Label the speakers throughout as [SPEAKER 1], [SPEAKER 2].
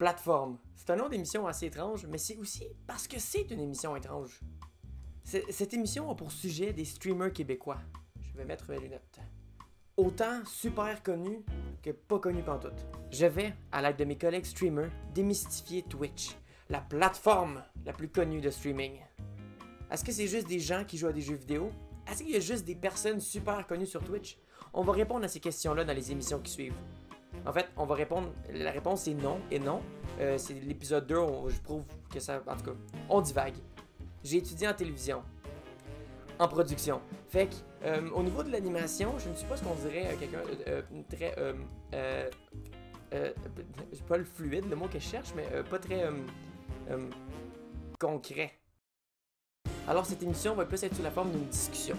[SPEAKER 1] Plateforme. C'est un nom d'émission assez étrange, mais c'est aussi parce que c'est une émission étrange. Cette émission a pour sujet des streamers québécois. Je vais mettre mes lunettes. Autant super connus que pas connus pantoute. Je vais, à l'aide de mes collègues streamers, démystifier Twitch, la plateforme la plus connue de streaming. Est-ce que c'est juste des gens qui jouent à des jeux vidéo? Est-ce qu'il y a juste des personnes super connues sur Twitch? On va répondre à ces questions-là dans les émissions qui suivent. En fait, on va répondre. La réponse est non et non. C'est l'épisode 2, je prouve que ça. En tout cas, on divague. J'ai étudié en télévision, en production. Fait que, au niveau de l'animation, je ne suis pas ce qu'on dirait quelqu'un très. Pas le fluide, le mot que je cherche, mais pas très concret. Alors, cette émission va plus être sous la forme d'une discussion.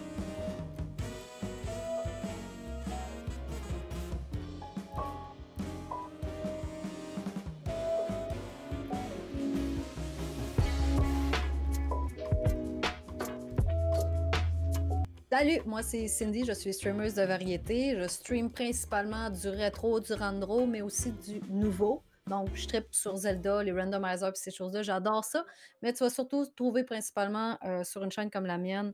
[SPEAKER 2] Salut, moi c'est Cindy, je suis streameuse de variété. Je stream principalement du rétro, du randro, mais aussi du nouveau. Donc, je trippe sur Zelda, les randomizers et ces choses-là. J'adore ça. Mais tu vas surtout trouver principalement sur une chaîne comme la mienne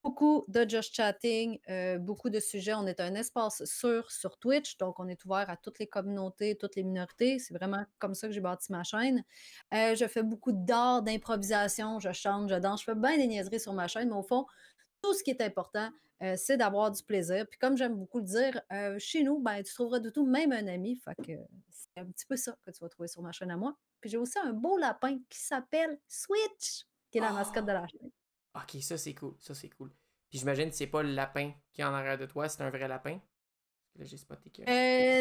[SPEAKER 2] beaucoup de just chatting, beaucoup de sujets. On est un espace sûr sur Twitch, donc on est ouvert à toutes les communautés, toutes les minorités. C'est vraiment comme ça que j'ai bâti ma chaîne. Je fais beaucoup d'art, d'improvisation, je chante, je danse, je fais bien des niaiseries sur ma chaîne, mais au fond, tout ce qui est important, c'est d'avoir du plaisir. Puis comme j'aime beaucoup le dire, chez nous, ben, tu trouveras de tout, même un ami. Fait que c'est un petit peu ça que tu vas trouver sur ma chaîne à moi. Puis j'ai aussi un beau lapin qui s'appelle Switch, qui est la mascotte de
[SPEAKER 1] Oh!
[SPEAKER 2] la chaîne.
[SPEAKER 1] Ok, ça c'est cool, ça c'est cool. Puis j'imagine que c'est pas le lapin qui est en arrière de toi, c'est un vrai lapin. Là, j'ai spoté que.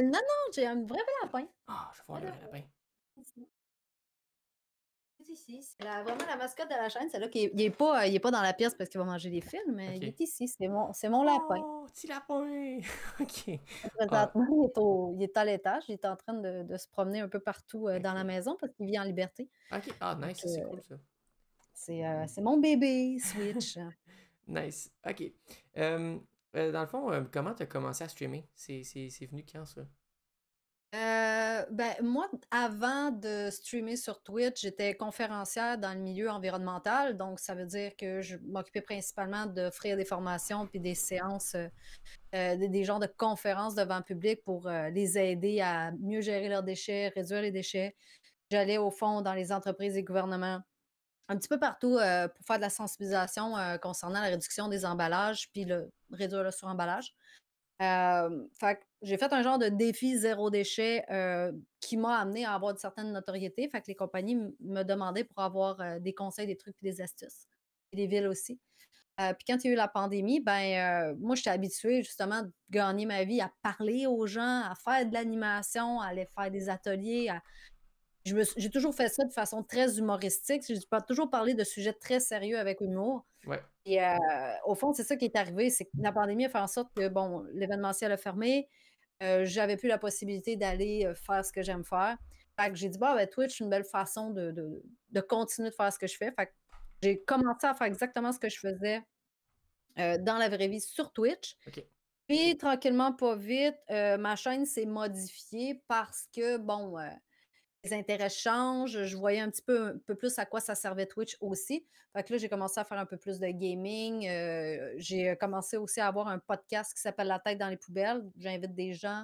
[SPEAKER 2] Non, non, j'ai un vrai lapin.
[SPEAKER 1] Ah, je vais voir le vrai lapin.
[SPEAKER 2] Ici, c'est vraiment la mascotte de la chaîne. C'est là qu'il il est pas dans la pièce parce qu'il va manger des fils, mais il
[SPEAKER 1] Ok.
[SPEAKER 2] est ici. C'est mon lapin.
[SPEAKER 1] Oh, petit lapin! Ok. Ah,
[SPEAKER 2] Présentement, il est à l'étage. Il est en train de se promener un peu partout dans la
[SPEAKER 1] ok.
[SPEAKER 2] maison parce qu'il vit en liberté.
[SPEAKER 1] Ok. Ah,
[SPEAKER 2] Donc,
[SPEAKER 1] nice, ça c'est cool ça.
[SPEAKER 2] c'est mon bébé, Switch.
[SPEAKER 1] Nice. Ok. Dans le fond, comment t'as commencé à streamer? C'est venu quand ça?
[SPEAKER 2] Ben, moi, avant de streamer sur Twitch, j'étais conférencière dans le milieu environnemental. Donc, ça veut dire que je m'occupais principalement d'offrir des formations puis des séances, des genres de conférences devant le public pour les aider à mieux gérer leurs déchets, réduire les déchets. J'allais au fond dans les entreprises et gouvernements, un petit peu partout pour faire de la sensibilisation concernant la réduction des emballages puis le réduire le suremballage. Fait que j'ai fait un genre de défi zéro déchet qui m'a amené à avoir une certaine notoriété. Fait que les compagnies me demandaient pour avoir des conseils, des trucs puis des astuces. Et les villes aussi. Puis quand il y a eu la pandémie, ben moi, j'étais habituée justement de gagner ma vie à parler aux gens, à faire de l'animation, à aller faire des ateliers, j'ai toujours fait ça de façon très humoristique. J'ai pas toujours parlé de sujets très sérieux avec humour.
[SPEAKER 1] Ouais.
[SPEAKER 2] Et au fond, c'est ça qui est arrivé, c'est que la pandémie a fait en sorte que, bon, l'événementiel a fermé. J'avais plus la possibilité d'aller faire ce que j'aime faire. Fait que j'ai dit, bah, ben, Twitch, c'est une belle façon de continuer de faire ce que je fais. Fait que j'ai commencé à faire exactement ce que je faisais dans la vraie vie sur Twitch.
[SPEAKER 1] Ok.
[SPEAKER 2] Puis tranquillement, pas vite, ma chaîne s'est modifiée parce que, bon, les intérêts changent. Je voyais un peu plus à quoi ça servait Twitch aussi. Fait que là, j'ai commencé à faire un peu plus de gaming. J'ai commencé aussi à avoir un podcast qui s'appelle La tête dans les poubelles. J'invite des gens.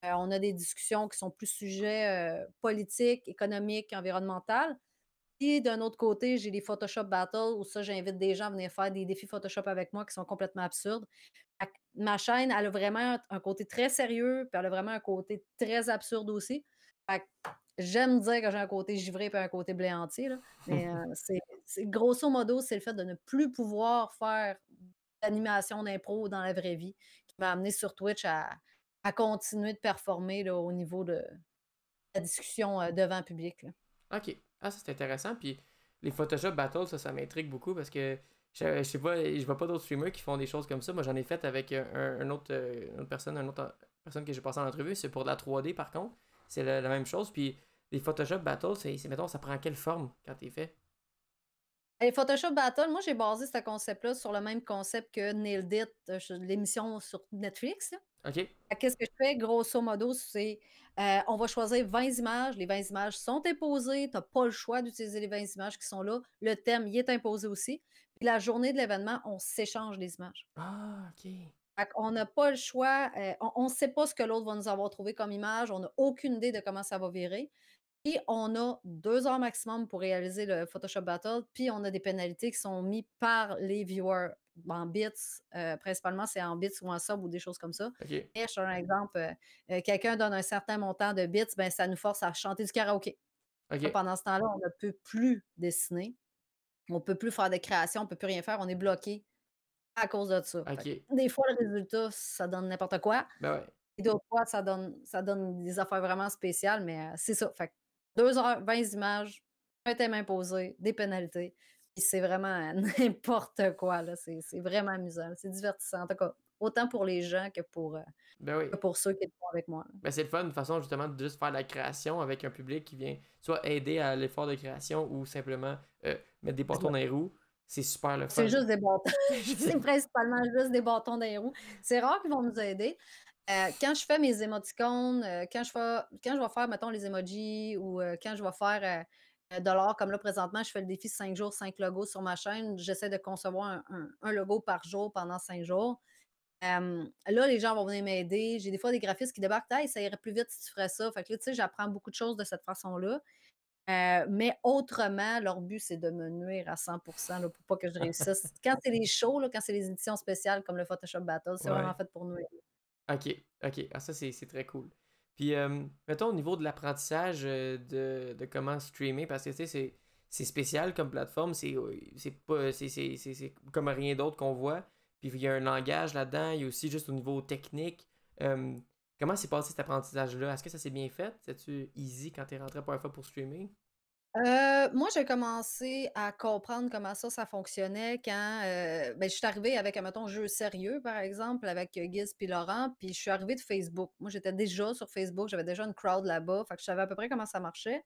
[SPEAKER 2] On a des discussions qui sont plus sujets politiques, économiques, environnementaux. Et d'un autre côté, j'ai les Photoshop Battles où ça, j'invite des gens à venir faire des défis Photoshop avec moi qui sont complètement absurdes. Fait que ma chaîne, elle a vraiment un côté très sérieux, puis elle a vraiment un côté très absurde aussi. Fait que j'aime dire que j'ai un côté givré et un côté blé entier, là. Mais grosso modo, c'est le fait de ne plus pouvoir faire d'animation d'impro dans la vraie vie qui m'a amené sur Twitch à continuer de performer là, au niveau de la discussion devant le public, là.
[SPEAKER 1] Ok. Ah, ça c'est intéressant. Puis les Photoshop Battles, ça m'intrigue beaucoup parce que je sais pas, je vois pas d'autres streamers qui font des choses comme ça. Moi, j'en ai fait avec une autre personne, une autre personne que j'ai passé en entrevue. C'est pour de la 3D par contre. C'est la même chose. Puis les Photoshop Battles, mettons, ça prend quelle forme quand t'es fait?
[SPEAKER 2] Et Photoshop Battle, moi, j'ai basé ce concept-là sur le même concept que Nailed It, l'émission sur Netflix, là.
[SPEAKER 1] OK.
[SPEAKER 2] Qu'est-ce que je fais? Grosso modo, c'est, on va choisir 20 images. Les 20 images sont imposées. Tu as pas le choix d'utiliser les 20 images qui sont là. Le thème, il est imposé aussi. Puis la journée de l'événement, on s'échange les images.
[SPEAKER 1] Ah, OK.
[SPEAKER 2] Fait qu'on n'a pas le choix, on ne sait pas ce que l'autre va nous avoir trouvé comme image. On n'a aucune idée de comment ça va virer. Puis on a 2 heures maximum pour réaliser le Photoshop Battle, puis on a des pénalités qui sont mis par les viewers en bits, principalement, c'est en bits ou en sub ou des choses comme ça.
[SPEAKER 1] OK.
[SPEAKER 2] Et je te donne un exemple, quelqu'un donne un certain montant de bits, ben, ça nous force à chanter du karaoké. Là,
[SPEAKER 1] OK.
[SPEAKER 2] pendant ce temps-là, on ne peut plus dessiner, on ne peut plus faire de création, on ne peut plus rien faire, on est bloqué à cause de ça. Fait
[SPEAKER 1] OK.
[SPEAKER 2] que des fois, le résultat, ça donne n'importe quoi.
[SPEAKER 1] Ben ouais.
[SPEAKER 2] Et d'autres fois, ça donne des affaires vraiment spéciales, mais c'est ça. Fait que 2 heures, 20 images, un thème imposé, des pénalités. Puis c'est vraiment n'importe quoi, là. C'est vraiment amusant. C'est divertissant. En tout cas, autant pour les gens
[SPEAKER 1] Ben oui.
[SPEAKER 2] que pour ceux qui le font avec moi, là.
[SPEAKER 1] Ben, c'est le fun, de façon justement de juste faire de la création avec un public qui vient soit aider à l'effort de création ou simplement mettre des
[SPEAKER 2] C'est
[SPEAKER 1] bâtons
[SPEAKER 2] ça.
[SPEAKER 1] dans les roues. C'est super le
[SPEAKER 2] C'est
[SPEAKER 1] fun.
[SPEAKER 2] juste des bâtons. C'est principalement juste des bâtons dans les roues. C'est rare qu'ils vont nous aider. Quand je fais mes émoticônes, quand je vais faire, mettons, les emojis ou quand je vais faire, de l'art, comme là, présentement, je fais le défi 5 jours, 5 logos sur ma chaîne. J'essaie de concevoir un logo par jour pendant 5 jours. Là, les gens vont venir m'aider. J'ai des fois des graphistes qui débarquent: «Hey, ça irait plus vite si tu ferais ça». Fait que là, tu sais, j'apprends beaucoup de choses de cette façon-là. Mais autrement, leur but, c'est de me nuire à 100 là, pour pas que je réussisse. Quand c'est les shows, là, quand c'est les éditions spéciales comme le Photoshop Battle, c'est vraiment
[SPEAKER 1] Ouais.
[SPEAKER 2] fait pour nuire.
[SPEAKER 1] OK. OK. Ah, ça, c'est très cool. Puis, mettons, au niveau de l'apprentissage de comment streamer, parce que, tu sais, c'est spécial comme plateforme, c'est pas, c'est comme rien d'autre qu'on voit. Puis, il y a un langage là-dedans, il y a aussi juste au niveau technique. Euh, Comment s'est passé cet apprentissage-là? Est-ce que ça s'est bien fait? C'est-tu easy quand t'es rentré la première fois pour streamer?
[SPEAKER 2] Moi, j'ai commencé à comprendre comment ça fonctionnait quand, ben, je suis arrivée avec, mettons, Jeux sérieux, par exemple, avec, Giz puis Laurent, puis je suis arrivée de Facebook. Moi, j'étais déjà sur Facebook, j'avais déjà une crowd là-bas, fait que je savais à peu près comment ça marchait.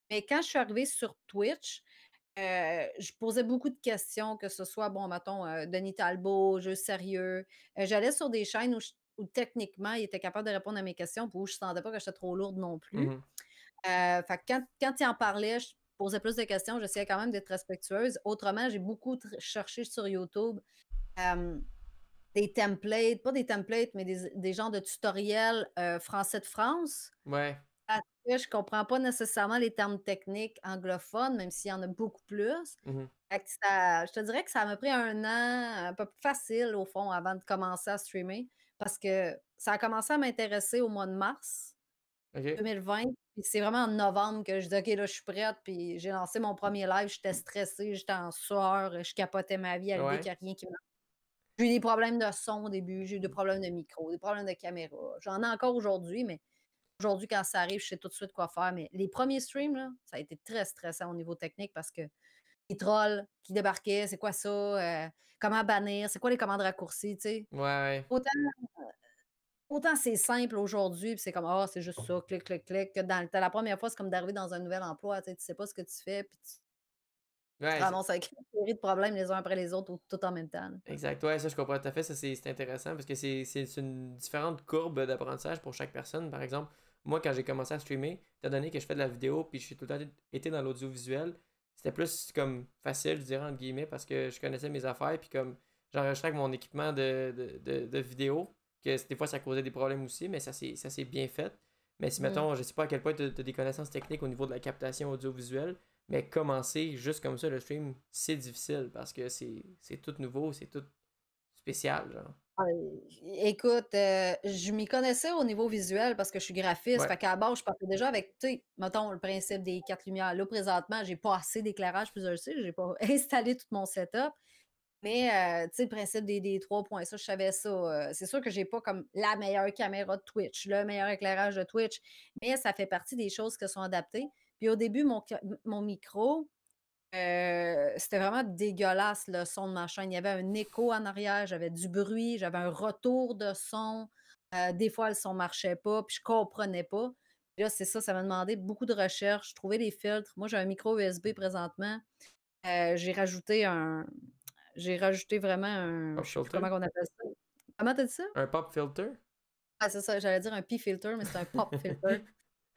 [SPEAKER 2] Mais quand je suis arrivée sur Twitch, je posais beaucoup de questions, que ce soit, bon, mettons, Denis Talbot, Jeux sérieux. J'allais sur des chaînes où techniquement, ils étaient capables de répondre à mes questions, puis où je sentais pas que j'étais trop lourde non plus.
[SPEAKER 1] Mhm.
[SPEAKER 2] Fait que quand il en parlait, je posais plus de questions, j'essayais quand même d'être respectueuse. Autrement, j'ai beaucoup cherché sur YouTube, hem, des templates, pas des templates, mais des genres de tutoriels, français de France,
[SPEAKER 1] Ouais.
[SPEAKER 2] parce que je comprends pas nécessairement les termes techniques anglophones, même s'il y en a beaucoup plus.
[SPEAKER 1] Mhm.
[SPEAKER 2] Fait que ça je te dirais que ça m'a pris un an, un peu plus facile au fond, avant de commencer à streamer, parce que ça a commencé à m'intéresser au mois de mars.
[SPEAKER 1] OK.
[SPEAKER 2] 2020, puis c'est vraiment en novembre que je dis: «OK, là, je suis prête», puis j'ai lancé mon premier live, j'étais stressée, j'étais en sueur, je capotais ma vie à l'idée qu'il
[SPEAKER 1] Ouais.
[SPEAKER 2] y a rien qui marche. J'ai eu des problèmes de son au début, j'ai eu des problèmes de micro, des problèmes de caméra. J'en ai encore aujourd'hui, mais aujourd'hui, quand ça arrive, je sais tout de suite quoi faire. Mais les premiers streams, là, ça a été très stressant au niveau technique parce que les trolls qui débarquaient: «C'est quoi ça? Comment bannir? C'est quoi les commandes raccourcies?» Tu sais?
[SPEAKER 1] Ouais, ouais.
[SPEAKER 2] Autant Autant c'est simple aujourd'hui, puis c'est comme: «Ah, c'est juste ça, clic, clic, clic», que dans le temps la première fois, c'est comme d'arriver dans un nouvel emploi, tu sais, tu sais pas ce que tu fais, puis tu te
[SPEAKER 1] Ouais,
[SPEAKER 2] ramasses avec une série de problèmes les uns après les autres, tout en même temps, là.
[SPEAKER 1] exact. Ouais, ça, je comprends tout à fait. Ça, c'est intéressant parce que c'est une différente courbe d'apprentissage pour chaque personne. Par exemple, moi, quand j'ai commencé à streamer, étant donné que je fais de la vidéo puis je suis tout le temps été dans l'audiovisuel, c'était plus comme facile, je dirais, entre guillemets, parce que je connaissais mes affaires puis comme j'enregistrais avec mon équipement de vidéo, que des fois, ça causait des problèmes aussi, mais ça s'est bien fait. Mais si,
[SPEAKER 2] Mmh.
[SPEAKER 1] mettons, je sais pas à quel point tu as des connaissances techniques au niveau de la captation audiovisuelle, mais commencer juste comme ça le stream, c'est difficile parce que c'est tout nouveau, c'est tout spécial, genre.
[SPEAKER 2] Ah, écoute, je m'y connaissais au niveau visuel parce que je suis graphiste,
[SPEAKER 1] Ouais.
[SPEAKER 2] fait qu'à la base, je partais déjà avec, tu sais, mettons le principe des 4 lumières. Là, présentement, j'ai pas assez d'éclairage, puis je le sais, j'ai pas installé tout mon setup. Mais, tu sais, le principe des 3 points, ça, je savais ça, c'est sûr que j'ai pas comme la meilleure caméra de Twitch, le meilleur éclairage de Twitch, mais ça fait partie des choses qui sont adaptées. Puis au début, mon micro, c'était vraiment dégueulasse le son de ma chaîne. Il y avait un écho en arrière, j'avais du bruit, j'avais un retour de son, des fois le son marchait pas, puis je comprenais pas. Puis là, c'est ça, ça m'a demandé beaucoup de recherche, trouver des filtres. Moi, j'ai un micro USB présentement. J'ai rajouté vraiment un
[SPEAKER 1] Pop
[SPEAKER 2] je sais plus comment
[SPEAKER 1] filter?
[SPEAKER 2] on appelle ça. Comment tu as dit ça?
[SPEAKER 1] Un pop filter?
[SPEAKER 2] Ah, c'est ça, j'allais dire un pee filter, mais c'est un pop filter.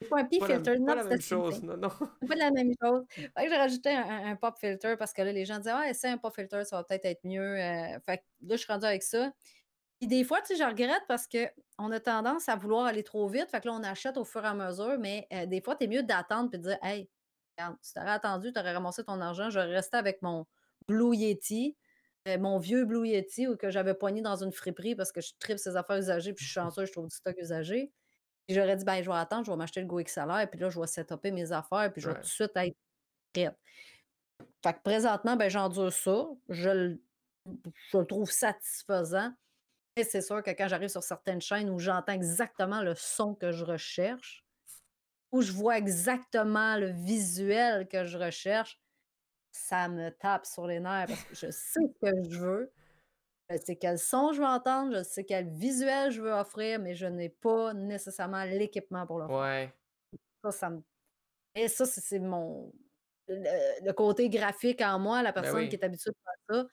[SPEAKER 2] C'est pas un pee
[SPEAKER 1] Pas
[SPEAKER 2] filter,
[SPEAKER 1] pas
[SPEAKER 2] not
[SPEAKER 1] la
[SPEAKER 2] the
[SPEAKER 1] même
[SPEAKER 2] same
[SPEAKER 1] chose,
[SPEAKER 2] thing.
[SPEAKER 1] non, non.
[SPEAKER 2] C'est pas la même chose. Fait que j'ai rajouté un pop filter parce que là, les gens disaient: «Ouais, essaie un pop filter, ça va peut-être être mieux», fait que là, je suis rendue avec ça. Puis des fois, tu sais, je regrette parce qu'on a tendance à vouloir aller trop vite, fait que là, on achète au fur et à mesure, mais des fois, tu es mieux d'attendre puis de dire: «Hey, regarde, si tu aurais attendu, tu aurais ramassé ton argent, j'aurais resté avec mon Blue Yeti, mon vieux Blue Yeti ou que j'avais pogné dans une friperie parce que je tripe ces affaires usagées puis je suis chanceuse, je trouve du stock usagé». Puis j'aurais dit: «Ben, je vais attendre, je vais m'acheter le Go XLR, puis là, je vais setuper mes affaires, puis je vais tout de
[SPEAKER 1] Ouais.
[SPEAKER 2] suite être prête». Fait que présentement, ben, j'endure ça. Je le trouve satisfaisant. Et c'est sûr que quand j'arrive sur certaines chaînes où j'entends exactement le son que je recherche, où je vois exactement le visuel que je recherche, ça me tape sur les nerfs parce que je sais ce que je veux, je sais quel son je veux entendre, je sais quel visuel je veux offrir, mais je n'ai pas nécessairement l'équipement pour le faire.
[SPEAKER 1] Ouais.
[SPEAKER 2] Ça me et ça, c'est mon le côté graphique en moi, la
[SPEAKER 1] Ben
[SPEAKER 2] personne qui
[SPEAKER 1] oui.
[SPEAKER 2] est habituée de faire ça.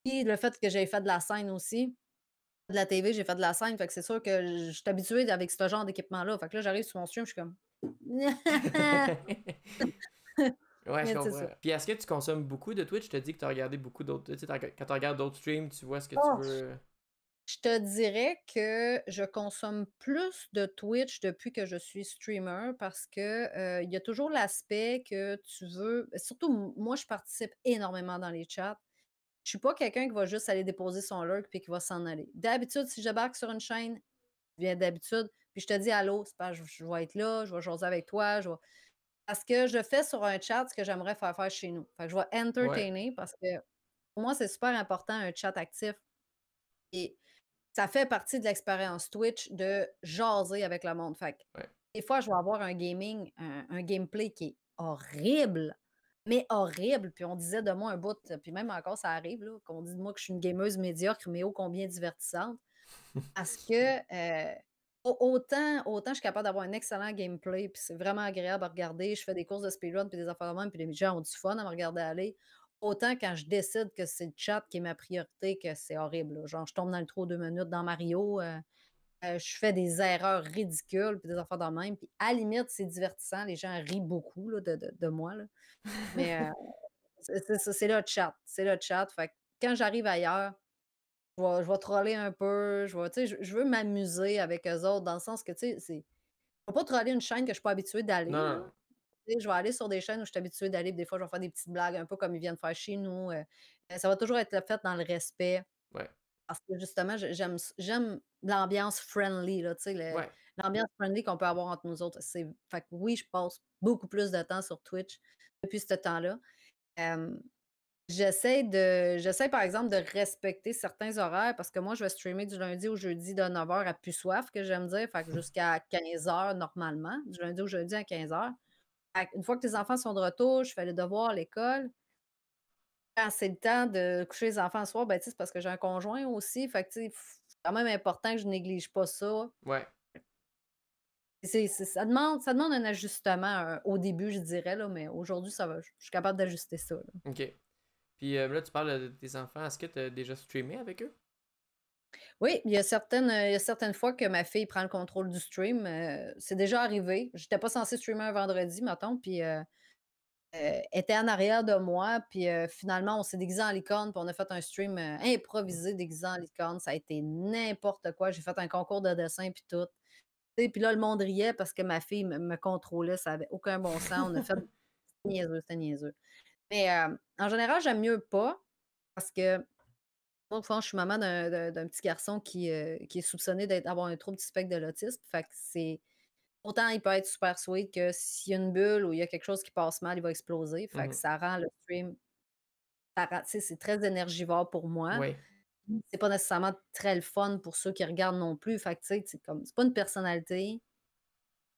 [SPEAKER 2] Puis le fait que j'ai fait de la scène aussi, de la TV, j'ai fait de la scène, fait que c'est sûr que je suis habituée avec ce genre d'équipement-là. Fait que là, j'arrive sur mon stream, je suis comme
[SPEAKER 1] Ouais, je
[SPEAKER 2] mais c'est
[SPEAKER 1] comprends.
[SPEAKER 2] ça.
[SPEAKER 1] Puis est-ce que tu consommes beaucoup de Twitch? Tu te dis que tu as regardé beaucoup d'autres. Tu sais, quand tu regardes d'autres streams, tu vois ce que tu
[SPEAKER 2] Oh!
[SPEAKER 1] veux.
[SPEAKER 2] Je te dirais que je consomme plus de Twitch depuis que je suis streamer parce que, il y a toujours l'aspect que tu veux surtout moi, je participe énormément dans les chats. Je suis pas quelqu'un qui va juste aller déposer son lurk puis qui va s'en aller. D'habitude, si je débarque sur une chaîne, je viens d'habitude, puis je te dis: «Allô», c'est pas je vais être là, je vais jaser avec toi, je vais parce que je fais sur un chat ce que j'aimerais faire chez nous. Fait que je vais
[SPEAKER 1] Ouais,
[SPEAKER 2] entertainer parce que pour moi, c'est super important un chat actif et ça fait partie de l'expérience Twitch de jaser avec le monde. Fait que
[SPEAKER 1] ouais.
[SPEAKER 2] des fois, je vais avoir un gameplay qui est horrible, mais horrible. Puis on disait de moi un bout, puis même encore ça arrive là, qu'on dit de moi que je suis une gameuse médiocre, mais ô combien divertissante. Parce que, autant je suis capable d'avoir un excellent gameplay, puis c'est vraiment agréable à regarder. Je fais des courses de speedrun puis des affaires de même, puis les gens ont du fun à me regarder aller. Autant quand je décide que c'est le chat qui est ma priorité, que c'est horrible, là. Genre, je tombe dans le trou 2 minutes dans Mario, je fais des erreurs ridicules puis des affaires de même, puis à la limite, c'est divertissant. Les gens rient beaucoup là, de moi, là. Mais, c'est ça, c'est le chat. Fait que quand j'arrive ailleurs je vais troller un peu, je vais tu sais, je veux m'amuser avec eux autres dans le sens que, tu sais, je vais pas troller une chaîne que je suis pas habituée
[SPEAKER 1] Non,
[SPEAKER 2] d'aller,
[SPEAKER 1] non,
[SPEAKER 2] là.
[SPEAKER 1] non.
[SPEAKER 2] Tu sais, je vais aller sur des chaînes où je suis habituée d'aller, puis des fois, je vais faire des petites blagues un peu comme ils viennent faire chez nous, ça va toujours être fait dans le respect
[SPEAKER 1] Ouais.
[SPEAKER 2] parce que justement, j'aime l'ambiance friendly, là, tu sais,
[SPEAKER 1] Ouais.
[SPEAKER 2] l'ambiance friendly qu'on peut avoir entre nous autres. Fait que oui, je passe beaucoup plus de temps sur Twitch depuis ce temps-là. Hem J'essaie par exemple de respecter certains horaires parce que moi je vais streamer du lundi au jeudi de 9 heures à plus soif que j'aime dire, fait que jusqu'à 15 heures normalement, du lundi au jeudi à 15 heures. Fait qu'une fois que les enfants sont de retour, je fais les devoirs, l'école. Quand c'est le temps de coucher les enfants le soir, ben, tu sais, c'est parce que j'ai un conjoint aussi, fait que tu sais, c'est quand même important que je néglige pas ça.
[SPEAKER 1] Ouais.
[SPEAKER 2] Ça demande un ajustement, au début, je dirais là, mais aujourd'hui ça va, je suis capable d'ajuster ça, là.
[SPEAKER 1] OK. Puis là, tu parles de tes enfants. Est-ce que tu as déjà streamé avec eux?
[SPEAKER 2] Oui, il y a certaines fois que ma fille prend le contrôle du stream, c'est déjà arrivé. J'étais pas censée streamer un vendredi, mettons, puis, elle était en arrière de moi, puis, finalement, on s'est déguisés en licorne, puis on a fait un stream, improvisé déguisé en licorne. Ça a été n'importe quoi. J'ai fait un concours de dessin puis tout. Tu sais, puis là, le monde riait parce que ma fille me contrôlait, ça avait aucun bon sens. On a fait c'était niaiseux. Mais, en général, j'aime mieux pas parce que moi, au fond, je suis maman d'un petit garçon qui est soupçonné d'avoir un trouble du spectre de l'autisme. Fait que c'est autant il peut être super sweet que s'il y a une bulle ou il y a quelque chose qui passe mal, il va exploser. Fait que
[SPEAKER 1] Mhm.
[SPEAKER 2] ça rend le stream tu sais, c'est très énergivore pour moi.
[SPEAKER 1] Oui.
[SPEAKER 2] C'est pas nécessairement très le fun pour ceux qui regardent non plus. Fait que, tu sais, c'est pas une personnalité.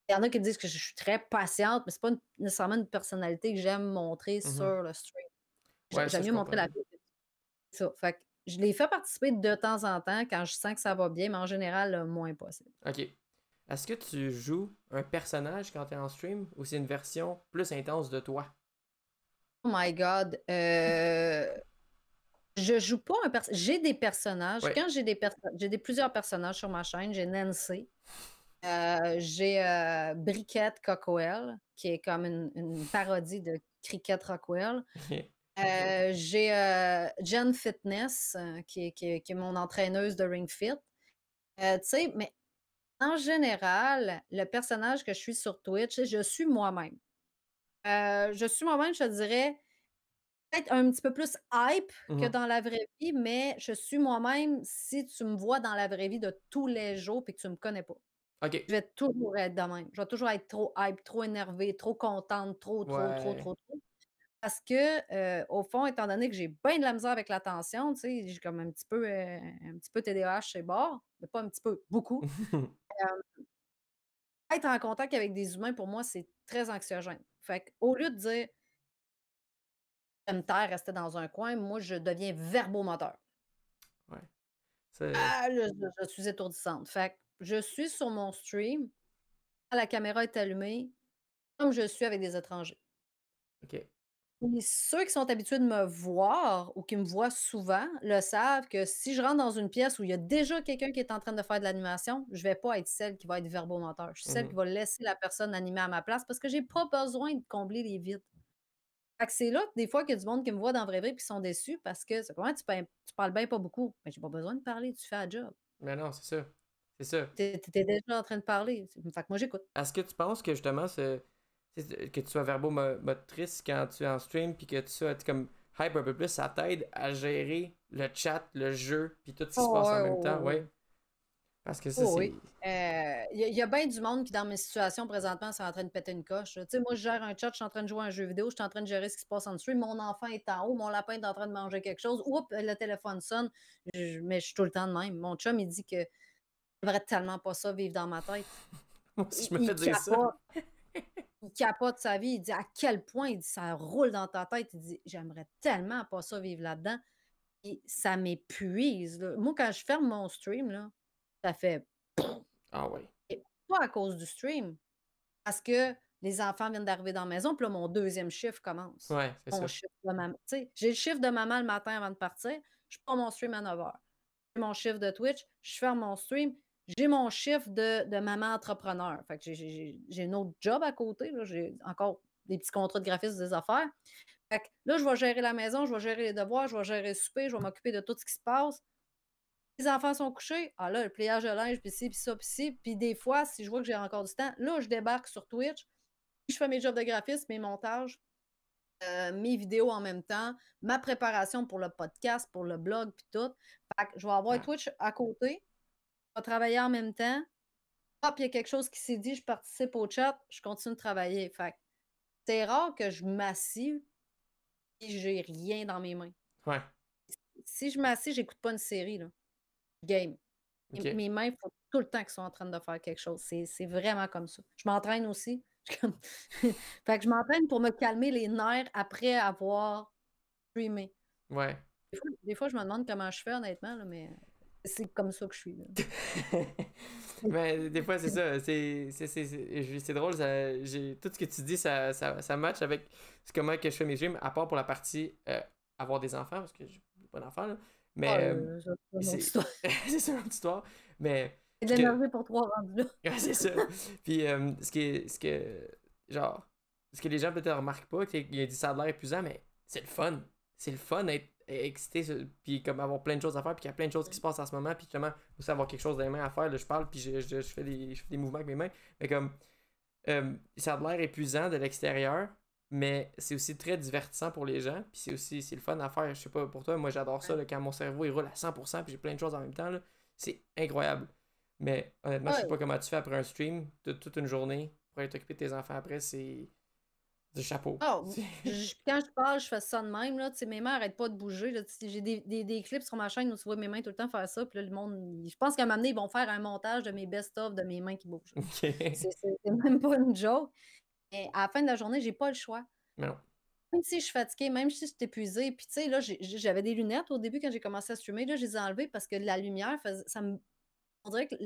[SPEAKER 2] Il y en a qui me disent que je suis très patiente, mais c'est pas nécessairement une personnalité que j'aime montrer
[SPEAKER 1] Mhm.
[SPEAKER 2] sur le stream.
[SPEAKER 1] Ouais, ça,
[SPEAKER 2] J'aime
[SPEAKER 1] je
[SPEAKER 2] mieux montrer
[SPEAKER 1] comprends.
[SPEAKER 2] la vie. Ça, fait que je les fais participer de temps en temps quand je sens que ça va bien, mais en général, le moins possible.
[SPEAKER 1] OK. Est-ce que tu joues un personnage quand tu es en stream ou c'est une version plus intense de toi?
[SPEAKER 2] Oh my God. Je joue pas un personnage. J'ai des personnages.
[SPEAKER 1] Ouais.
[SPEAKER 2] Quand plusieurs personnages sur ma chaîne, j'ai Nancy. J'ai Briquette Cockwell, qui est comme une parodie de Cricket Rockwell. J'ai Jen Fitness, qui est mon entraîneuse de Ring Fit. Tu sais, mais en général, le personnage que je suis sur Twitch, je suis moi-même. Je suis moi-même, je te dirais, peut-être un petit peu plus hype que
[SPEAKER 1] Mhm.
[SPEAKER 2] dans la vraie vie, mais je suis moi-même si tu me vois dans la vraie vie de tous les jours et que tu me connais pas.
[SPEAKER 1] OK.
[SPEAKER 2] Je vais toujours être de même. Je vais toujours être trop hype, trop énervée, trop contente, trop, trop, trop,
[SPEAKER 1] Ouais.
[SPEAKER 2] trop, trop. Parce que, au fond, étant donné que j'ai bien de la misère avec l'attention, tu sais, j'ai comme un petit peu TDAH chez bord, mais pas un petit peu, beaucoup. Être en contact avec des humains, pour moi, c'est très anxiogène. Fait qu'au lieu de dire: «Je me taire, rester dans un coin», moi, je deviens verbomoteur.
[SPEAKER 1] Ouais. C'est...
[SPEAKER 2] Ah là, je suis étourdissante. Fait que je suis sur mon stream, la caméra est allumée, comme je suis avec des étrangers.
[SPEAKER 1] OK.
[SPEAKER 2] Et ceux qui sont habitués de me voir ou qui me voient souvent le savent que si je rentre dans une pièce où il y a déjà quelqu'un qui est en train de faire de l'animation, je vais pas être celle qui va être verbomoteur. Je suis celle qui
[SPEAKER 1] Mhm.
[SPEAKER 2] va laisser la personne animer à ma place parce que j'ai pas besoin de combler les vides. Fait que c'est là que des fois qu'il y a du monde qui me voit dans la vraie vie et qui sont déçus parce que c'est comment tu parles bien pas beaucoup. Mais j'ai pas besoin de parler, tu fais la job.
[SPEAKER 1] Mais non, c'est ça. C'est ça.
[SPEAKER 2] Tu déjà en train de parler. Fait que moi j'écoute.
[SPEAKER 1] Est-ce que tu penses que justement, que tu sois verbomotrice quand tu es en stream, puis que tu sois comme hype un peu plus, ça t'aide à gérer le chat, le jeu, puis tout ce qui se
[SPEAKER 2] Oh,
[SPEAKER 1] passe en
[SPEAKER 2] ouais,
[SPEAKER 1] même temps,
[SPEAKER 2] ouais, ouais.
[SPEAKER 1] ouais? Parce que ça,
[SPEAKER 2] Oh
[SPEAKER 1] c'est...
[SPEAKER 2] oui. Il y a bien du monde qui, dans mes situations présentement, sont en train de péter une coche, là. Tu sais, moi, je gère un chat, je suis en train de jouer à un jeu vidéo, je suis en train de gérer ce qui se passe en stream. Mon enfant est en haut, mon lapin est en train de manger quelque chose. Oups, le téléphone sonne. Mais je suis tout le temps de même. Mon chum, il dit que j'aimerais tellement pas ça vivre dans ma tête.
[SPEAKER 1] Moi, si je me
[SPEAKER 2] Il
[SPEAKER 1] fais dire ça...
[SPEAKER 2] capote. Il capote sa vie. Il dit à quel point, il dit, ça roule dans ta tête. Il dit, j'aimerais tellement pas ça vivre là-dedans. Et ça m'épuise, là. Moi, quand je ferme mon stream, là, ça fait
[SPEAKER 1] Ah ouais.
[SPEAKER 2] et pas à cause du stream, parce que les enfants viennent d'arriver dans la maison, puis là, mon deuxième chiffre commence.
[SPEAKER 1] Ouais, c'est
[SPEAKER 2] Mon
[SPEAKER 1] ça.
[SPEAKER 2] chiffre de maman. Tu sais, j'ai le chiffre de maman le matin avant de partir, je prends mon stream à 9 heures. J'ai mon chiffre de Twitch, je ferme mon stream, j'ai mon chiffre de maman entrepreneur. Fait que j'ai un autre job à côté, là, j'ai encore des petits contrats de graphisme, des affaires. Fait que là, je vais gérer la maison, je vais gérer les devoirs, je vais gérer le souper, je vais m'occuper de tout ce qui se passe. Les enfants sont couchés, ah là, le pliage de linge, puis ci, puis ça, puis ci. Puis des fois, si je vois que j'ai encore du temps, là, je débarque sur Twitch, je fais mes jobs de graphisme, mes montages, mes vidéos en même temps, ma préparation pour le podcast, pour le blog, puis tout. Fait que je vais avoir
[SPEAKER 1] Ouais.
[SPEAKER 2] Twitch à côté, je vais travailler en même temps. Hop, il y a quelque chose qui s'est dit, je participe au chat, je continue de travailler. Fait que c'est rare que je m'assis et j'ai rien dans mes mains.
[SPEAKER 1] Ouais.
[SPEAKER 2] Si je m'assis, j'écoute pas une série, là. Je game.
[SPEAKER 1] OK.
[SPEAKER 2] Mes mains, il faut tout le temps qu'ils soient en train de faire quelque chose. C'est vraiment comme ça. Je m'entraîne aussi. Je suis comme fait que je m'entraîne pour me calmer les nerfs après avoir streamé.
[SPEAKER 1] Ouais.
[SPEAKER 2] Des fois, je me demande comment je fais honnêtement, là, mais c'est comme ça que je suis, là.
[SPEAKER 1] Mais des fois, c'est ça. C'est drôle. Tout ce que tu dis, ça match avec comment que je fais mes streams, à part pour la partie avoir des enfants, parce que j'ai pas d'enfants, là.
[SPEAKER 2] Ah,
[SPEAKER 1] Mais
[SPEAKER 2] ça, c'est une autre
[SPEAKER 1] c'est
[SPEAKER 2] histoire.
[SPEAKER 1] c'est ça, une autre histoire. Mais
[SPEAKER 2] J'ai
[SPEAKER 1] ce
[SPEAKER 2] de
[SPEAKER 1] que,
[SPEAKER 2] l'énergie pour 3 rendus là.
[SPEAKER 1] ouais, c'est ça. Puis genre, ce que les gens peut-être remarquent pas, qu'il a dit ça a l'air épuisant, mais c'est le fun. C'est le fun d'être excité, puis comme avoir plein de choses à faire, puis qu'il y a plein de choses qui se passent en ce moment, puis justement, aussi avoir quelque chose dans les mains à faire. Là, je parle, puis je fais des mouvements avec mes mains. Mais comme, ça a l'air épuisant de l'extérieur, mais c'est aussi très divertissant pour les gens, puis c'est le fun à faire. Je sais pas pour toi, moi j'adore ça, là, quand mon cerveau il roule à 100%, puis j'ai plein de choses en même temps, là, c'est incroyable. Mais honnêtement, je sais
[SPEAKER 2] Ouais.
[SPEAKER 1] pas comment tu fais après un stream, toute une journée, pour aller t'occuper de tes enfants après, c'est du chapeau.
[SPEAKER 2] Oh, quand je parle, je fais ça de même, là. Tu sais, mes mains n'arrêtent pas de bouger, là. Tu sais, j'ai des clips sur ma chaîne où tu vois mes mains tout le temps faire ça. Puis là, le monde, je pense qu'à un moment donné, ils vont faire un montage de mes best-of de mes mains qui bougent.
[SPEAKER 1] Ok.
[SPEAKER 2] C'est même pas une joke. Et à la fin de la journée, j'ai pas le choix.
[SPEAKER 1] Mais non.
[SPEAKER 2] Même si je suis fatiguée, même si je suis épuisée. Puis tu sais, là, j'avais des lunettes au début quand j'ai commencé à streamer. Là, je les ai enlevées parce que la lumière, on dirait que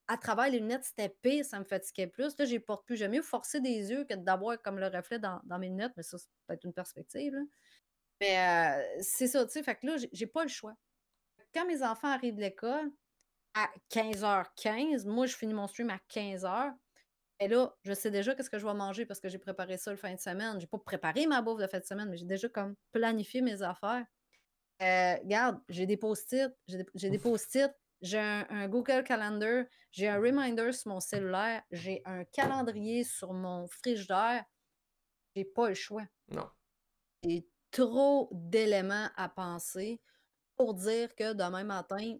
[SPEAKER 2] à travers les lunettes, c'était pire, ça me fatiguait plus. Là, j'y porte plus. J'aime mieux forcer des yeux que d'avoir comme le reflet dans mes lunettes, mais ça, c'est peut-être une perspective, là. Mais c'est ça, tu sais, fait que là, j'ai pas le choix. Quand mes enfants arrivent de l'école, à 15h15, moi, je finis mon stream à 15h. Et là, je sais déjà qu'est-ce que je vais manger parce que j'ai préparé ça le fin de semaine. J'ai pas préparé ma bouffe de fin de semaine, mais j'ai déjà comme planifié mes affaires. Regarde, j'ai des post-it, j'ai des post-it, j'ai un Google Calendar, j'ai un reminder sur mon cellulaire, j'ai un calendrier sur mon frigidaire. J'ai pas le choix.
[SPEAKER 1] Non.
[SPEAKER 2] J'ai trop d'éléments à penser pour dire que demain matin,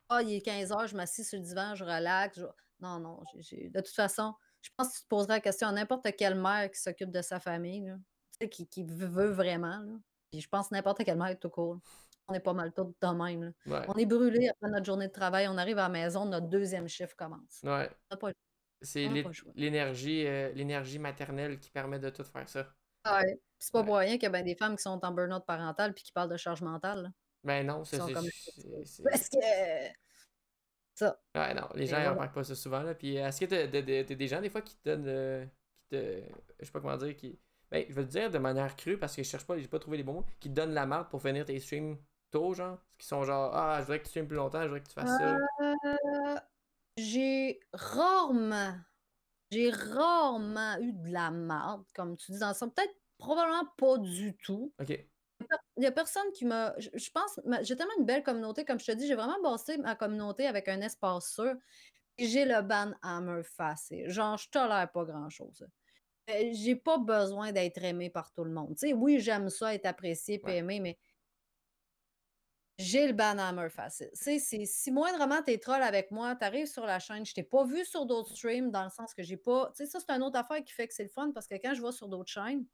[SPEAKER 2] ah, il est 15h, je m'assis sur le divan, je relaxe. Non, non, de toute façon, je pense que tu te poserais la question à n'importe quelle mère qui s'occupe de sa famille, là, tu sais, qui veut vraiment. Là. Puis je pense que n'importe quelle mère tout court. On est pas mal tous de même. Là.
[SPEAKER 1] Ouais.
[SPEAKER 2] On est brûlés après notre journée de travail, on arrive à la maison, notre deuxième chiffre commence.
[SPEAKER 1] Ouais.
[SPEAKER 2] On n'a pas,
[SPEAKER 1] C'est
[SPEAKER 2] on n'a pas le choix.
[SPEAKER 1] l'énergie maternelle qui permet de tout faire ça.
[SPEAKER 2] Ouais. Puis c'est pas
[SPEAKER 1] Ouais.
[SPEAKER 2] pour rien qu'il y a ben des femmes qui sont en burn-out parental puis qui parlent de charge mentale. Là.
[SPEAKER 1] Ben non,
[SPEAKER 2] Qui
[SPEAKER 1] ça
[SPEAKER 2] sont comme
[SPEAKER 1] c'est.
[SPEAKER 2] parce que ça.
[SPEAKER 1] Ouais, non, les
[SPEAKER 2] Et
[SPEAKER 1] gens ils
[SPEAKER 2] voilà.
[SPEAKER 1] remarquent pas ça souvent, là. Puis est-ce que t'as des gens des fois qui te donnent je sais pas comment dire, ben, je vais te dire de manière crue parce que je cherche pas, j'ai pas trouvé les bons mots, qui te donnent la marque pour finir tes streams tôt, genre. Qui sont genre, ah, je voudrais que tu streames plus longtemps, je voudrais que tu fasses ça.
[SPEAKER 2] Euh, j'ai rarement, j'ai rarement eu de la marde, comme tu dis dans le sens. Peut-être probablement pas du tout.
[SPEAKER 1] Ok.
[SPEAKER 2] Il y a personne qui m'a. Je pense, j'ai tellement une belle communauté, comme je te dis, j'ai vraiment bâti ma communauté avec un espace sûr. Et j'ai le ban à me facile. Genre, je tolère pas grand-chose. J'ai pas besoin d'être aimé par tout le monde. Tu sais, oui, j'aime ça, être apprécié puis
[SPEAKER 1] Ouais.
[SPEAKER 2] aimé, mais j'ai le banhammer facile. Tu sais, si moindrement t'es troll avec moi, t'arrives sur la chaîne, je t'ai pas vu sur d'autres streams dans le sens que j'ai pas. Tu sais, ça, c'est une autre affaire qui fait que c'est le fun parce que quand je vais sur d'autres chaînes,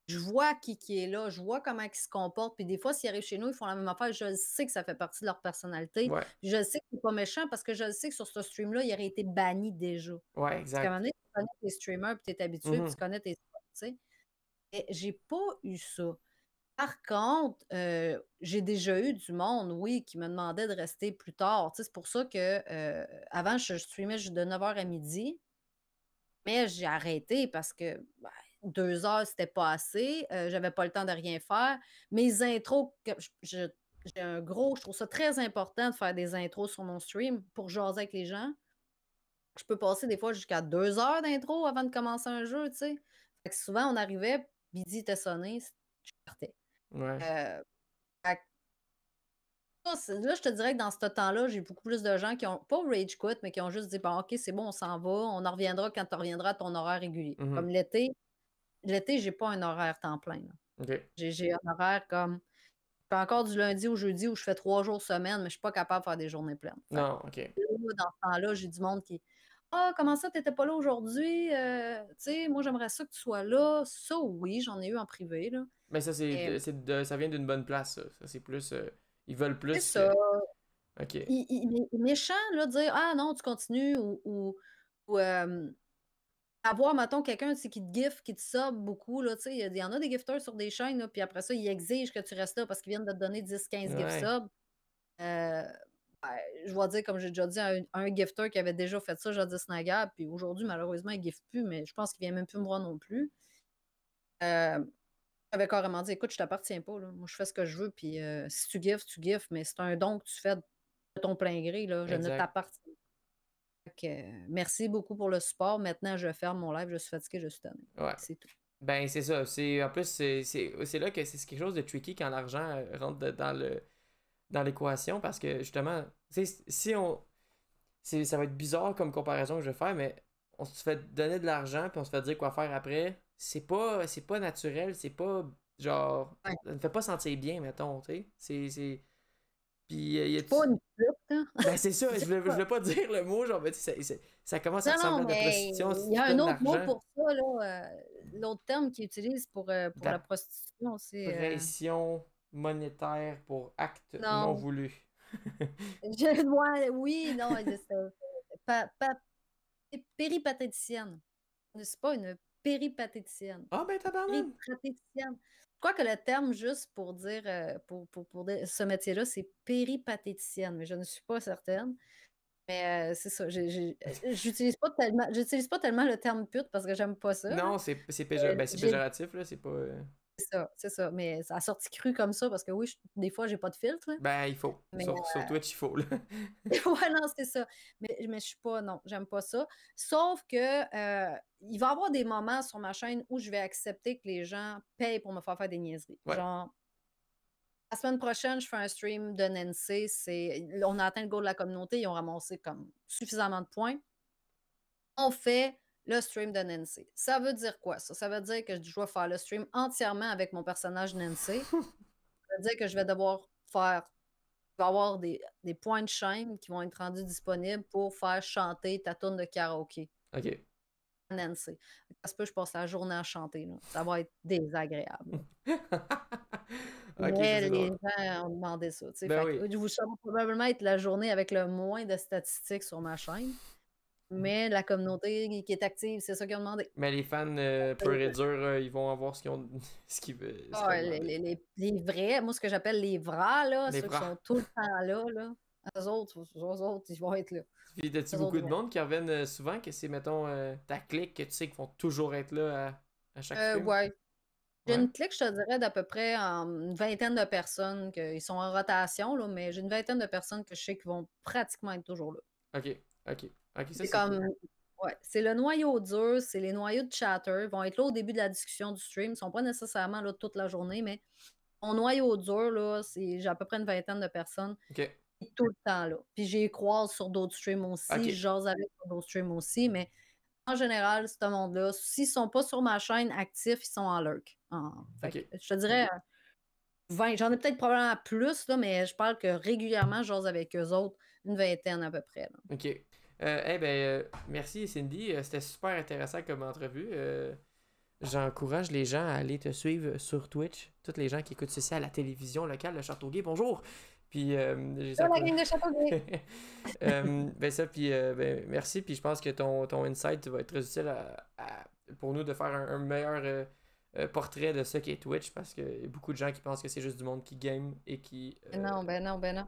[SPEAKER 2] je vois qui est là, je vois comment ils se comportent. Puis des fois, s'ils arrivent chez nous, ils font la même affaire. Je le sais que ça fait partie de leur personnalité.
[SPEAKER 1] Ouais.
[SPEAKER 2] Puis je le sais que c'est pas méchant parce que je le sais que sur ce stream-là, il aurait été banni déjà.
[SPEAKER 1] Ouais,
[SPEAKER 2] Parce qu'à un moment
[SPEAKER 1] exact.
[SPEAKER 2] donné, tu connais tes streamers, puis tu es habitué, puis
[SPEAKER 1] Mhm.
[SPEAKER 2] tu connais tes spots, tu sais. Et j'ai pas eu ça. Par contre, j'ai déjà eu du monde, oui, qui me demandait de rester plus tard. Tu sais, c'est pour ça que avant, je streamais juste de 9h à midi, mais j'ai arrêté parce que 2 heures, c'était pas assez. J'avais pas le temps de rien faire. Mes intros, j'ai un gros, je trouve ça très important de faire des intros sur mon stream pour jaser avec les gens. Je peux passer des fois jusqu'à 2 heures d'intro avant de commencer un jeu, tu sais. Fait que souvent, on arrivait, midi était sonné, je partais.
[SPEAKER 1] Ouais.
[SPEAKER 2] Euh, fait que là, je te dirais que dans ce temps-là, j'ai beaucoup plus de gens qui ont, pas rage quit, mais qui ont juste dit, bon, OK, c'est bon, on s'en va, on en reviendra quand tu reviendras à ton horaire régulier.
[SPEAKER 1] Mhm.
[SPEAKER 2] Comme l'été, j'ai pas un horaire temps plein. Là.
[SPEAKER 1] Ok.
[SPEAKER 2] J'ai un horaire comme, je fais encore du lundi au jeudi où je fais 3 jours semaine, mais je suis pas capable de faire des journées pleines. Fait
[SPEAKER 1] Non, ok.
[SPEAKER 2] que là, dans ce temps-là, j'ai du monde qui, ah, comment ça, t'étais pas là aujourd'hui? Tu sais, moi, j'aimerais ça que tu sois là. Ça, oui, j'en ai eu en privé, là.
[SPEAKER 1] Mais ça,
[SPEAKER 2] Mais
[SPEAKER 1] ça vient d'une bonne place, ça. Ça, c'est plus. Ils veulent
[SPEAKER 2] c'est
[SPEAKER 1] plus que.
[SPEAKER 2] ça.
[SPEAKER 1] Ok.
[SPEAKER 2] Il est méchant, là, de dire, ah non, tu continues ou avoir, mettons, quelqu'un tu sais, qui te gifte, qui te sub beaucoup, là, tu sais, il y en a des gifters sur des chaînes, là, puis après ça, ils exigent que tu restes là parce qu'ils viennent de te donner 10-15 gift
[SPEAKER 1] Ouais.
[SPEAKER 2] subs. Euh, ben, je vais dire, comme j'ai déjà dit, un gifter qui avait déjà fait ça jadis naguère, puis aujourd'hui, malheureusement, il ne gifte plus, mais je pense qu'il vient même plus me voir non plus. Euh, J'avais carrément dit, écoute, je t'appartiens pas, là. Moi, je fais ce que je veux, puis si tu giftes, mais c'est un don que tu fais de ton plein gré, là. Je ne
[SPEAKER 1] Exact.
[SPEAKER 2] t'appartiens pas. Fait que, merci beaucoup pour le support. Maintenant, je ferme mon live, je suis fatiguée, je suis tannée.
[SPEAKER 1] Ouais.
[SPEAKER 2] C'est tout.
[SPEAKER 1] Ben, c'est ça. En plus, c'est là que c'est quelque chose de tricky quand l'argent rentre dans l'équation parce que justement, tu sais, si on. Ça va être bizarre comme comparaison que je vais faire, mais on se fait donner de l'argent puis on se fait dire quoi faire après. C'est pas naturel, c'est pas genre.
[SPEAKER 2] Ouais.
[SPEAKER 1] Ça ne fait pas sentir bien, mettons, tu sais. Puis, y a
[SPEAKER 2] C'est pas une pute, là.
[SPEAKER 1] ben, c'est ça, je
[SPEAKER 2] C'est
[SPEAKER 1] voulais, je
[SPEAKER 2] pas-
[SPEAKER 1] voulais pas dire le mot, genre, ben, tu sais, ça commence à
[SPEAKER 2] Non, non,
[SPEAKER 1] ressembler à de la
[SPEAKER 2] mais
[SPEAKER 1] prostitution si
[SPEAKER 2] il y
[SPEAKER 1] tu
[SPEAKER 2] a un
[SPEAKER 1] donnes de
[SPEAKER 2] autre mot
[SPEAKER 1] l'argent.
[SPEAKER 2] pour ça, là. L'autre terme qu'ils utilisent pour
[SPEAKER 1] De
[SPEAKER 2] la
[SPEAKER 1] la
[SPEAKER 2] prostitution, c'est.
[SPEAKER 1] pression monétaire pour acte non
[SPEAKER 2] Non.
[SPEAKER 1] voulu.
[SPEAKER 2] Oui, non, pa- pa- péripatéticienne. C'est pas une péripatéticienne.
[SPEAKER 1] Ah, ben, tabarnak!
[SPEAKER 2] Péripatéticienne. Je crois que le terme, juste pour dire, pour dire ce métier-là, c'est péripatéticienne, mais je ne suis pas certaine. Mais c'est ça, j'utilise pas tellement le terme pute parce que j'aime pas ça, là.
[SPEAKER 1] Non, c'est
[SPEAKER 2] J'ai
[SPEAKER 1] péjoratif, là, c'est pas...
[SPEAKER 2] c'est ça, mais ça a sorti cru comme ça parce que oui, des fois, j'ai pas de filtre, là,
[SPEAKER 1] Ben, il faut.
[SPEAKER 2] mais
[SPEAKER 1] Sur Twitch, il faut, là.
[SPEAKER 2] ouais, non, c'est ça. Mais je suis pas, non, j'aime pas ça. Sauf que il va y avoir des moments sur ma chaîne où je vais accepter que les gens payent pour me faire des niaiseries.
[SPEAKER 1] Ouais.
[SPEAKER 2] Genre, la semaine prochaine, je fais un stream de Nancy. On a atteint le goal de la communauté. Ils ont ramassé comme suffisamment de points. On fait le stream de Nancy. Ça veut dire quoi, ça? Ça veut dire que je dois faire le stream entièrement avec mon personnage Nancy. Ça veut dire que je vais devoir faire il va y avoir des points de chaîne qui vont être rendus disponibles pour faire chanter ta tune de karaoké.
[SPEAKER 1] OK.
[SPEAKER 2] Nancy. Parce que je passe la journée à chanter. Là. Ça va être désagréable.
[SPEAKER 1] Ok, ça,
[SPEAKER 2] Mais
[SPEAKER 1] c'est
[SPEAKER 2] les
[SPEAKER 1] drôle.
[SPEAKER 2] gens ont demandé ça.
[SPEAKER 1] Ben
[SPEAKER 2] Fait
[SPEAKER 1] oui.
[SPEAKER 2] que, ça va probablement être la journée avec le moins de statistiques sur ma chaîne. Mais la communauté qui est active, c'est ça qu'ils ont demandé.
[SPEAKER 1] Mais les fans purs et durs, ils vont avoir ce qu'ils ont, ce qu'ils veulent, ce qu'ils ont
[SPEAKER 2] Ah,
[SPEAKER 1] demandé.
[SPEAKER 2] les vrais, moi ce que j'appelle les vrais, là,
[SPEAKER 1] Les
[SPEAKER 2] ceux qui
[SPEAKER 1] vrais.
[SPEAKER 2] sont tout le temps là, eux autres, ils vont être là.
[SPEAKER 1] Puis t'as-tu
[SPEAKER 2] Eux
[SPEAKER 1] beaucoup
[SPEAKER 2] autres,
[SPEAKER 1] de monde qui reviennent souvent, que c'est, mettons, ta clique, que tu sais qu'ils vont toujours être là à chaque stream?
[SPEAKER 2] ouais. J'ai
[SPEAKER 1] Ouais.
[SPEAKER 2] une clique, je te dirais, d'à peu près une vingtaine de personnes qui sont en rotation, là, mais j'ai une vingtaine de personnes que je sais qui vont pratiquement être toujours là.
[SPEAKER 1] Ok, ok. Ok, ça
[SPEAKER 2] C'est
[SPEAKER 1] c'est cool.
[SPEAKER 2] comme, ouais, c'est le noyau dur, c'est les noyaux de chatter. Ils vont être là au début de la discussion du stream. Ils ne sont pas nécessairement là toute la journée, mais mon noyau dur, là, j'ai à peu près une vingtaine de personnes
[SPEAKER 1] Ok,
[SPEAKER 2] qui sont tout le temps là. Puis j'ai croise sur d'autres streams aussi,
[SPEAKER 1] ok,
[SPEAKER 2] je jase avec sur d'autres streams aussi, mais en général, ce monde-là, s'ils sont pas sur ma chaîne actifs, ils sont en lurk. Fait que
[SPEAKER 1] ok.
[SPEAKER 2] je te dirais 20. J'en ai peut-être probablement plus, là, mais je parle que régulièrement, j'ose avec eux autres, une vingtaine à peu près. Là.
[SPEAKER 1] Ok. Merci Cindy, c'était super intéressant comme entrevue. J'encourage les gens à aller te suivre sur Twitch. Tous les gens qui écoutent ceci à la télévision locale de Châteauguay, bonjour! Puis,
[SPEAKER 2] Ça, la gang de Châteauguay!
[SPEAKER 1] merci. Puis je pense que ton insight va être très utile pour nous de faire un meilleur portrait de ce qu'est Twitch, parce qu'il y a beaucoup de gens qui pensent que c'est juste du monde qui game et qui
[SPEAKER 2] Non, ben non, ben non.